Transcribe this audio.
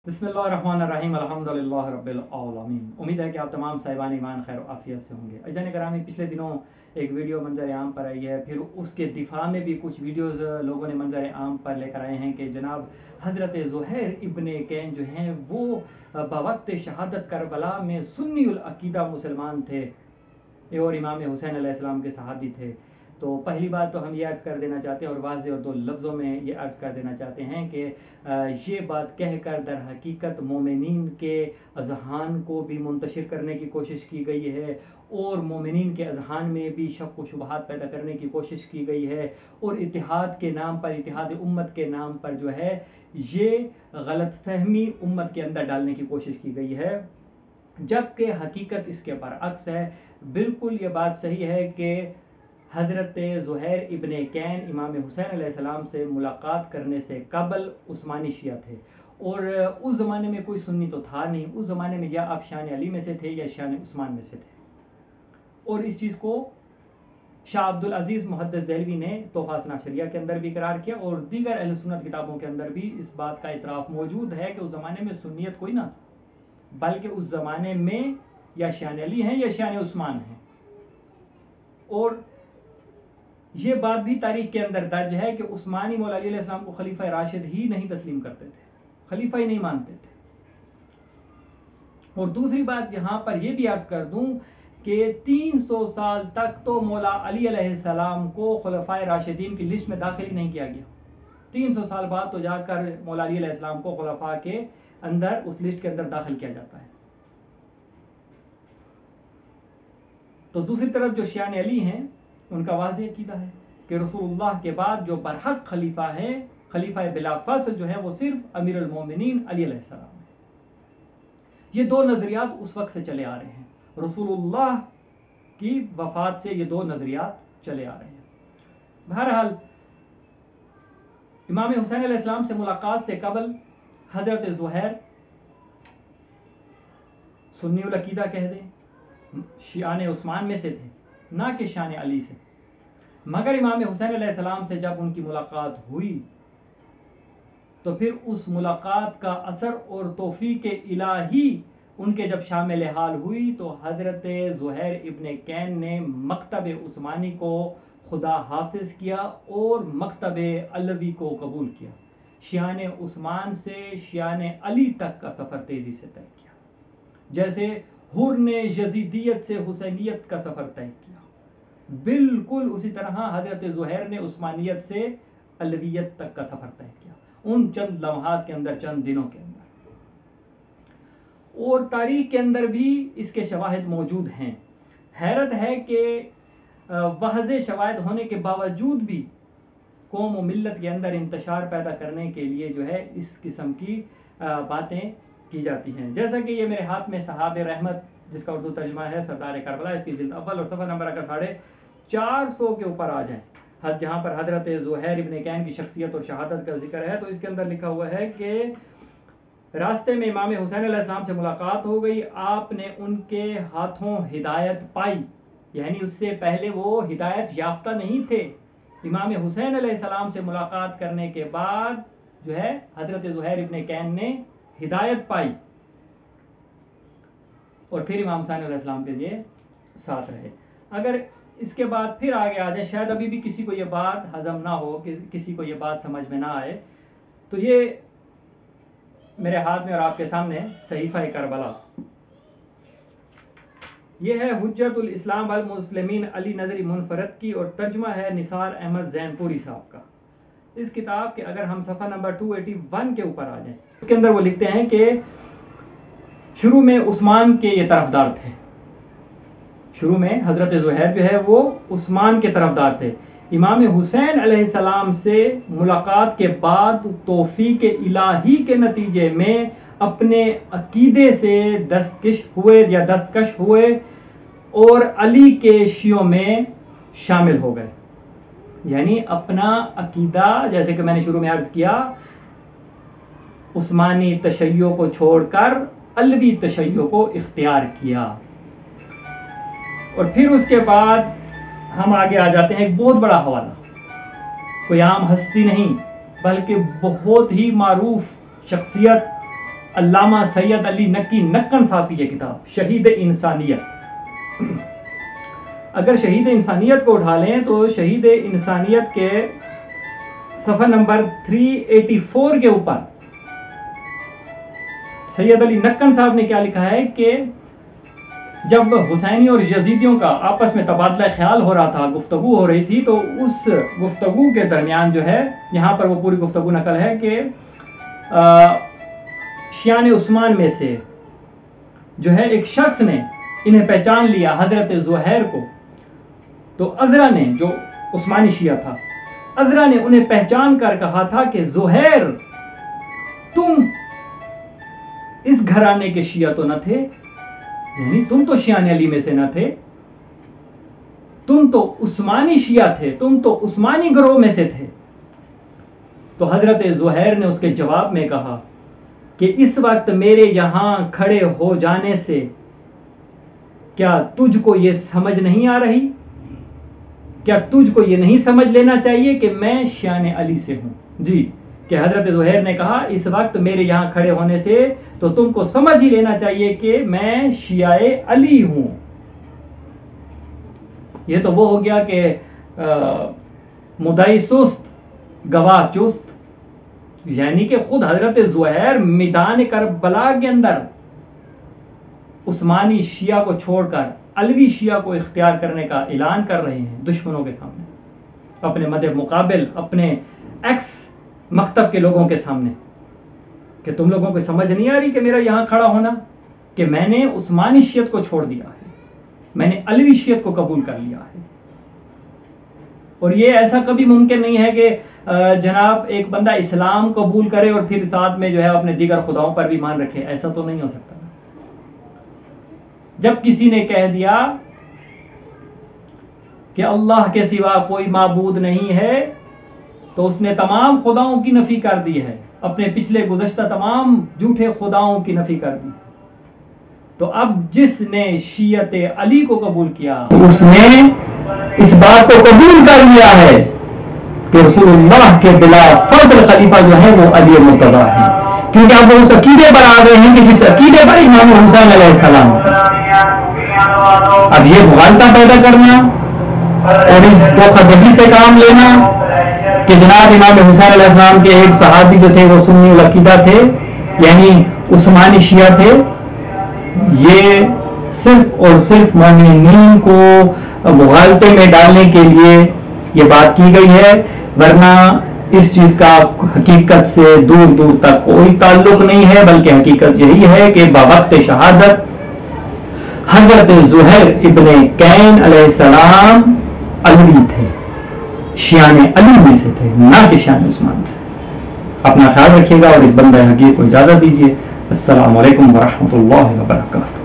बिस्मिल्लाहिर्रहमानिर्रहीम अल्हम्दुलिल्लाह रब्बिल आलमीन। उम्मीद है कि आप तमाम साहिबान ईमान खैर आफियत से होंगे। अज़ीज़ान करामी, पिछले दिनों एक वीडियो मंजर आम पर आई है, फिर उसके दिफा में भी कुछ वीडियोस लोगों ने मंजर आम पर लेकर आए हैं कि जनाब हज़रत ज़ुहैर इब्ने कैन जो हैं वो बवक्त शहादत करबला में सुन्नी उल अकीदा मुसलमान थे और इमाम हुसैन अलैहिस्सलाम के सहाबी थे। तो पहली बात तो हम ये अर्ज़ कर देना चाहते हैं और वाज़ेह और दो लफ्ज़ों में ये अर्ज़ कर देना चाहते हैं कि ये बात कहकर दर हकीकत मोमिनीन के अज़हान को भी मुंतशिर करने की कोशिश की गई है और मोमिनीन के अज़हान में भी शक व शुबहात पैदा करने की कोशिश की गई है और इतिहाद के नाम पर, इतिहाद उम्मत के नाम पर जो है ये गलत फहमी उम्मत के अंदर डालने की कोशिश की गई है, जबकि हकीकत इसके बरअक्स है। बिल्कुल ये बात सही है कि हज़रत ज़ुहैर इब्ने कैन इमाम हुसैन अलैहिस्सलाम से मुलाकात करने से कबल उस्मानी शिया थे और उस ज़माने में कोई सुन्नी तो था नहीं। उस ज़माने में या आप शान अली में से थे या शान उस्मान में से थे। और इस चीज़ को शाह अब्दुल अजीज़ मुहद्दिस देहलवी ने तोहफ़ा असना शरिया के अंदर भी करार किया और दीगर अहले सुन्नत किताबों के अंदर भी इस बात का इतराफ़ मौजूद है कि उस ज़माने में सुन्नियत कोई ना था, बल्कि उस ज़माने में या शान अली हैं या शान उस्मान हैं। और ये बात भी तारीख के अंदर दर्ज है कि उस्मानी मौला अली अलैहिस्सलाम को खलीफा राशिद ही नहीं तस्लीम करते थे, खलीफा ही नहीं मानते थे। और दूसरी बात यहाँ पर यह भी अर्ज कर दूं कि 300 साल तक तो मौला अली अलैहिस्सलाम को खुलफाए राशिदीन की लिस्ट में दाखिल ही नहीं किया गया। 300 साल बाद तो जाकर मौला अली अलैहिस्सलाम को खुलफा के अंदर उस लिस्ट के अंदर दाखिल किया जाता है। तो दूसरी तरफ जो शान अली हैं उनका वाज़ेह अकीदा है कि रसूलुल्लाह के बाद जो बरहक खलीफा है, खलीफा बिला फस्ल जो है वो सिर्फ अमीरुल मोमिनीन अली अलैहिस्सलाम है। ये दो नजरियात उस वक्त से चले आ रहे हैं, रसूलुल्लाह की वफात से ये दो नजरियात चले आ रहे हैं। बहरहाल इमाम हुसैन अलैहिस्सलाम से मुलाकात से कबल हजरत ज़ुहैर सुन्नी उल अकीदा कह दें, शियाने उस्मान में से थे, ना कि शान अली से। मगर इमाम हुसैन अलैहिस्सलाम से जब उनकी मुलाकात हुई तो फिर उस मुलाकात का असर और तौफीक इलाही उनके जब शामिल हाल हुई तो हज़रत ज़ुहैर इब्ने कैन ने मकतब उस्मानी को खुदा हाफिज किया और मकतब अलवी को कबूल किया। शियाने उस्मान से शियाने अली तक का सफ़र तेज़ी से तय किया, जैसे हुर ने यजीदियत से हुसैनियत का सफ़र तय किया। बिल्कुल उसी तरह हज़रत ज़ुहैर ने उस्मानियत से अलवियत तक का सफ़र तय किया, उन चंद लम्हात के अंदर, चंद दिनों के अंदर। और तारीख के अंदर भी इसके शवाहिद मौजूद हैं। हैरत है कि वाज़ेह शवाहिद होने के बावजूद भी कौम व मिल्लत के अंदर इंतशार पैदा करने के लिए जो है इस किस्म की बातें की जाती हैं। जैसा कि ये मेरे हाथ में सहाबे रहमत, जिसका उर्दू तर्जुमा है सरदार करबला, इसकी जिल्द अव्वल और सफ़ा नंबर अगर 450 के ऊपर आ जाए, जहाँ पर हज़रत ज़ुहैर इब्ने कैन की शख्सियत और शहादत का जिक्र है, तो इसके अंदर लिखा हुआ है कि रास्ते में इमाम हुसैन अलैहिस्सलाम से मुलाकात हो गई, आपने उनके हाथों हिदायत पाई, यानी उससे पहले वो हिदायत याफ्ता नहीं थे। इमाम हुसैन अलैहिस्सलाम से मुलाकात करने के बाद जो है हज़रत ज़ुहैर इब्ने कैन ने हिदायत पाई और फिर इमाम हुसैन अलैहिस्सलाम के लिए साथ रहे। अगर इसके बाद फिर आगे आ जाए, शायद अभी भी किसी को ये बात हजम ना हो, कि किसी को ये बात समझ में ना आए, तो ये मेरे हाथ में और आपके सामने सहीफा करबला, ये है हुज्जतुल इस्लाम वल मुस्लिमीन अली नजरी मुनफरद की और तर्जुमा है निसार अहमद जैनपुरी साहब का। इस किताब के अगर हम सफ़ा नंबर 281 के ऊपर आ जाएं, उसके अंदर वो लिखते हैं कि शुरू में उस्मान के ये तरफदार थे। शुरू में हज़रत ज़ुहैर जो है वो उस्मान के तरफदार थे। इमाम हुसैन अलैहिस्सलाम से मुलाकात के बाद तौफीक इलाही के नतीजे में अपने अकीदे से दस्तकश हुए और अली के शियों में शामिल हो गए। यानी अपना अकीदा, जैसे कि मैंने शुरू में अर्ज किया, उस्मानी तशय्यो को छोड़कर अलवी तशय्यो को इख्तियार किया। और फिर उसके बाद हम आगे आ जाते हैं एक बहुत बड़ा हवाला, कोई आम हस्ती नहीं बल्कि बहुत ही मारूफ शख्सियत علامہ سید علی نقی نکن صاحب کی یہ کتاب شہید انسانیت. اگر شہید انسانیت کو اٹھا لیں تو شہید انسانیت کے صفحہ نمبر 384 کے اوپر سید علی نکن صاحب نے کیا لکھا ہے کہ جب حسینی اور یزیدیوں کا آپس میں تبادلہ خیال ہو رہا تھا، گفتگو ہو رہی تھی، تو اس گفتگو کے درمیان جو ہے، یہاں پر وہ پوری گفتگو نقل ہے کہ شیعان عثمان میں سے جو ہے ایک شخص نے انہیں پہچان لیا، حضرت زہیر کو. تو عذرا نے، جو عثمانی شیعہ تھا، عذرا نے انہیں پہچان کر کہا تھا کہ زہیر، تم اس گھرانے کے شیعہ تو نہ تھے، یعنی تم تو شیعان علی میں سے نہ تھے، تم تو عثمانی شیعہ تھے، تم تو عثمانی گروہ میں سے تھے. تو حضرت زہیر نے اس کے جواب میں کہا کہ اس وقت میرے یہاں کھڑے ہو جانے سے کیا تجھ کو یہ سمجھ نہیں آ رہی؟ کیا تجھ کو یہ نہیں سمجھ لینا چاہیے کہ میں شیعان علی سے ہوں؟ جی، کہ حضرت زہیر نے کہا اس وقت میرے یہاں کھڑے ہونے سے تو تم کو سمجھ ہی لینا چاہیے کہ میں شیعہ علی ہوں. یہ تو وہ ہو گیا کہ مدعی سست گواہ چست، یعنی کہ خود حضرت زہیر میدان کربلا کے اندر عثمانی شیعہ کو چھوڑ کر علوی شیعہ کو اختیار کرنے کا اعلان کر رہے ہیں دشمنوں کے سامنے، اپنے مد مقابل، اپنے ایکس مکتب کے لوگوں کے سامنے، کہ تم لوگوں کو سمجھ نہیں آ رہی کہ میرا یہاں کھڑا ہونا، کہ میں نے عثمانی شیعت کو چھوڑ دیا ہے، میں نے علوی شیعت کو قبول کر لیا ہے. اور یہ ایسا کبھی ممکن نہیں ہے کہ جناب ایک بندہ اسلام قبول کرے اور پھر ساتھ میں جو ہے اپنے دیگر خداؤں پر بھی مان رکھے. ایسا تو نہیں ہو سکتا. جب کسی نے کہہ دیا کہ اللہ کے سوا کوئی معبود نہیں ہے تو اس نے تمام خداؤں کی نفی کر دی ہے، اپنے پچھلے گزشتہ تمام جھوٹے خداؤں کی نفی کر دی. تو اب جس نے شیعت علی کو قبول کیا اس نے اس بات کو قبول کر لیا ہے کہ رسول اللہ کے بلا فضل خلیفہ جو ہے وہ علی مرتضیٰ ہے، کیونکہ اب وہ اس عقیدے پر آ گئے ہیں کہ جس عقیدے پر امام حسین علیہ السلام. اب یہ مغالطہ پیدا کرنا اور اس دھوکہ دہی سے کام لینا کہ جناب امام حسین علیہ السلام کے ایک صحابی جو تھے وہ سنی العقیدہ تھے، یعنی عثمانی شیعہ تھے، یہ صرف اور صرف مومنین کو مغالطے میں ڈالنے کے لیے یہ بات کی گئی ہے، ورنہ اس چیز کا حقیقت سے دور دور تک کوئی تعلق نہیں ہے. بلکہ حقیقت یہی ہے کہ بوقت شہادت حضرت زہیر ابن کین علیہ السلام علی تھے، شیعان علی میں سے تھے، نہ کہ شیعان عثمان سے. اپنا خیال رکھیے گا اور اس بندہ حقیق کو اجازت دیجیے. السلام علیکم ورحمۃ اللہ وبرکاتہ.